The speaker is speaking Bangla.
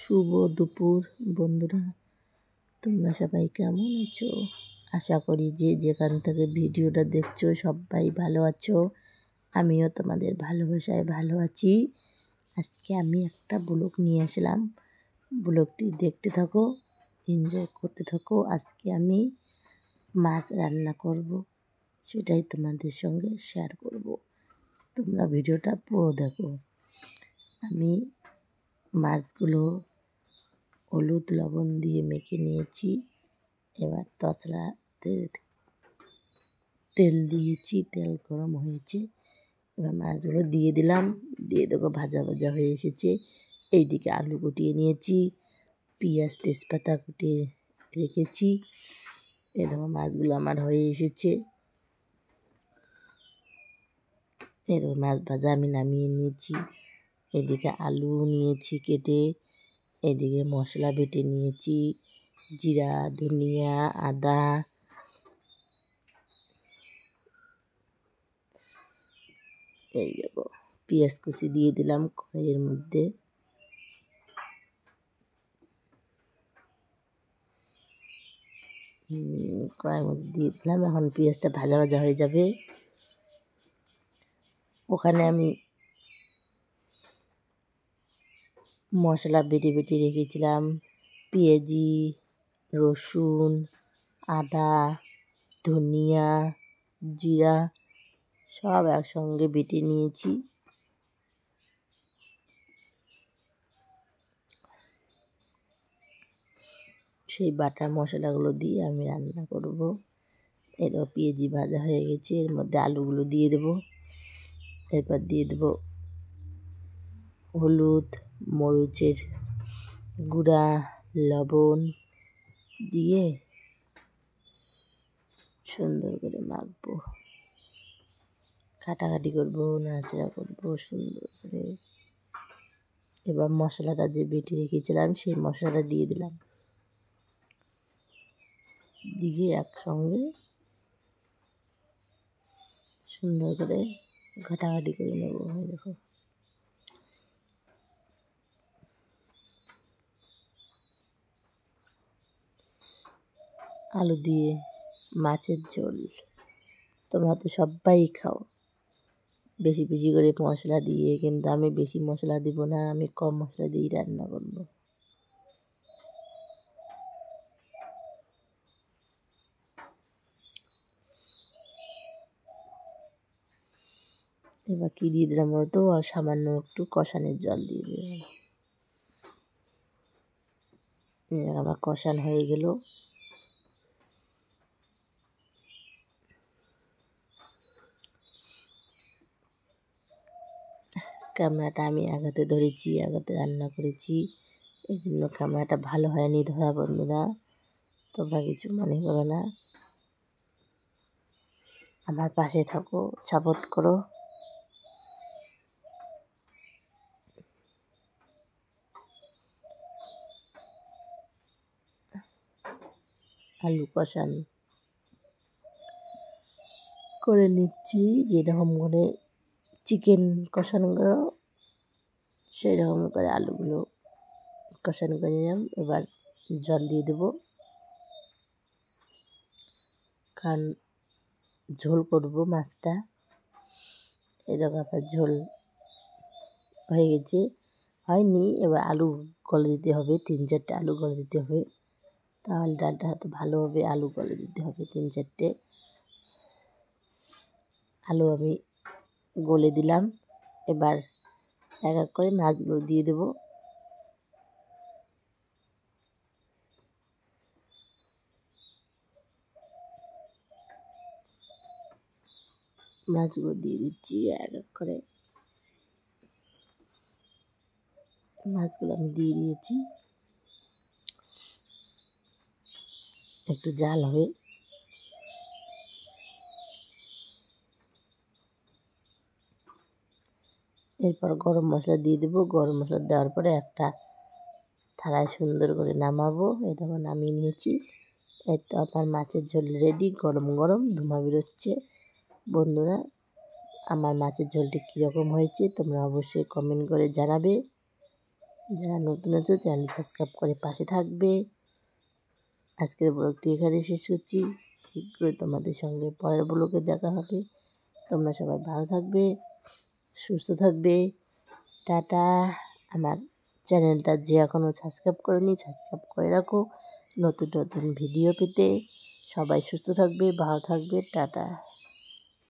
শুভ দুপুর বন্ধুরা, তোমরা সবাই কেমন আছো? আশা করি যে যেখান থেকে ভিডিওটা দেখছো সবাই ভালো আছো। আমিও তোমাদের ভালোবাসায় ভালো আছি। আজকে আমি একটা ব্লগ নিয়ে আসলাম, ব্লগটি দেখতে থাকো, এনজয় করতে থাকো। আজকে আমি মাছ রান্না করব, সেটাই তোমাদের সঙ্গে শেয়ার করব। তোমরা ভিডিওটা পুরো দেখো। আমি মাছগুলো হলুদ লবণ দিয়ে মেখে নিয়েছি। এবার তছলাতে তেল দিয়েছি, তেল গরম হয়েছে। এবার মাছগুলো দিয়ে দিলাম, দিয়ে দেখো ভাজা ভাজা হয়ে এসেছে। এইদিকে আলু কুটিয়ে নিয়েছি, পেঁয়াজ তেজপাতা কুটিয়ে রেখেছি। এই দেখো মাছগুলো আমার হয়ে এসেছে। এই দেখো মাছ ভাজা আমি নামিয়ে নিয়েছি। এদিকে আলু নিয়েছি কেটে, এদিকে মশলা বেটে নিয়েছি, জিরা ধনিয়া আদা, এই দেখো পেঁয়াজ কুচি দিয়ে দিলাম কড়াইয়ের মধ্যে। কড়াইয়ের মধ্যে দিয়ে দিলাম। এখন পেঁয়াজটা ভাজা ভাজা হয়ে যাবে। ওখানে আমি মশলা বেটে বেটে রেখেছিলাম, পেঁয়াজি, রসুন, আদা, ধনিয়া, জিরা সব একসঙ্গে বেটে নিয়েছি। সেই বাটা মশলাগুলো দিয়ে আমি রান্না করব। এরপর পেঁয়াজি ভাজা হয়ে গেছে, এর মধ্যে আলুগুলো দিয়ে দেবো। এরপর দিয়ে দেবো হলুদ, মরিচের গুঁড়া, লবণ দিয়ে সুন্দর করে মাখবো, কাটাকাটি করবো, নাড়াচাড়া করবো সুন্দর করে। এবার মশলাটা যে বেটে রেখেছিলাম সেই মশলাটা দিয়ে দিলাম, দিয়ে একসঙ্গে সুন্দর করে ঘাটাঘাটি করে নেব। দেখো আলু দিয়ে মাছের ঝোল তোমরা তো সবাই খাও বেশি বেশি করে মশলা দিয়ে, কিন্তু আমি বেশি মশলা দিব না, আমি কম মশলা দিয়েই রান্না করব। এবার কী দিয়ে দিলাম বলতো, আর সামান্য একটু কষানোর জল দিয়ে দিলাম। আমার কষান হয়ে গেল। ক্যামেরাটা আমি আগাতে ধরেছি, আগাতে রান্না করেছি, এই জন্য ক্যামেরাটা ভালো হয়নি ধরা বন্ধুরা, তোমরা কিছু মনে করো না। আমার পাশে থাকো, সাপোর্ট করো। আলু কষান করে নিচ্ছি, যেরকম করে চিকেন কষানো করো সেই রকম করে আলুগুলো কষানো করে নিলাম। এবার জল দিয়ে দেবো, কারণ ঝোল করব মাছটা। এই দেখো আবার ঝোল হয়ে গেছে, হয়নি। এবার আলু গলে দিতে হবে, 3-4টে আলু গলে দিতে হবে, তাহলে ডালটা হয়তো ভালো হবে। আলু গলে দিতে হবে 3-4টে আলু আমি গলে দিলাম। এবার এক এক করে মাছগুলো দিয়ে দেবো। মাছগুলো দিয়ে দিচ্ছি এক এক করে, মাছগুলো আমি দিয়ে দিয়েছি। একটু জাল হবে, এরপর গরম মশলা দিয়ে দেবো। গরম মশলা দেওয়ার পরে একটা থালায় সুন্দর করে নামাবো। এই দেখো নামিয়ে নিয়েছি। এই তো আমার মাছের ঝোল রেডি, গরম গরম ধোঁয়া বেরোচ্ছে। বন্ধুরা, আমার মাছের ঝোলটি কীরকম হয়েছে তোমরা অবশ্যই কমেন্ট করে জানাবে। যারা নতুন আছো চ্যানেল সাবস্ক্রাইব করে পাশে থাকবে। আজকের ব্লগটি এখানে শেষ করছি। শীঘ্রই তোমাদের সঙ্গে পরের ব্লগে দেখা হবে। তোমরা সবাই ভালো থাকবে, সুস্থ থাকবে। টাটা। আমার চ্যানেলটা যে এখনও সাবস্ক্রাইব করেনি সাবস্ক্রাইব করে রাখো নতুন নতুন ভিডিও পেতে। সবাই সুস্থ থাকবে, ভালো থাকবে। টাটা।